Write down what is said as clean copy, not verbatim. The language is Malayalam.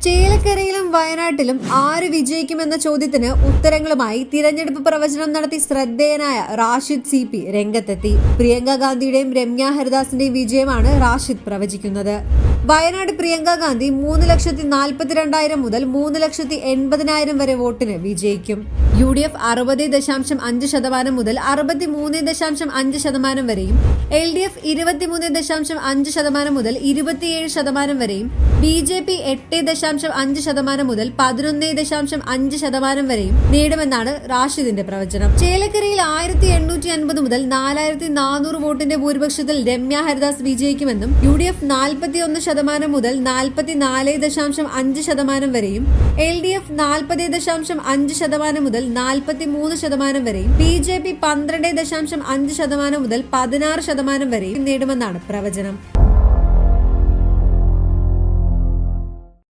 ചേലക്കരയിലും വയനാട്ടിലും ആര് വിജയിക്കുമെന്ന ചോദ്യത്തിന് ഉത്തരങ്ങളുമായി തിരഞ്ഞെടുപ്പ് പ്രവചനം നടത്തി ശ്രദ്ധേയനായ റാഷിദ് CP രംഗത്തെത്തി. പ്രിയങ്ക ഗാന്ധിയുടെയും രമ്യ ഹരിദാസിന്റെയും വിജയമാണ് റാഷിദ് പ്രവചിക്കുന്നത്. വയനാട് പ്രിയങ്ക ഗാന്ധി 3,42,000 മുതൽ 3,80,000 വരെ വോട്ടിന് വിജയിക്കും. UDF 60.5% മുതൽ 63.5% വരെയും, LDF 23.5% മുതൽ 27% വരെയും, BJP 8.5% മുതൽ 11.5% വരെയും നേടുമെന്നാണ് റാഷിദിന്റെ പ്രവചനം. ചേലക്കരയിൽ 1850 മുതൽ 4400 വോട്ടിന്റെ ഭൂരിപക്ഷത്തിൽ രമ്യ ഹരിദാസ് വിജയിക്കുമെന്നും UDF 41% മുതൽ 44.5% വരെയും, LDF 40.5% മുതൽ 43% വരെയും, BJP 12.5% മുതൽ 16% വരെയും നേടുമെന്നാണ് പ്രവചനം.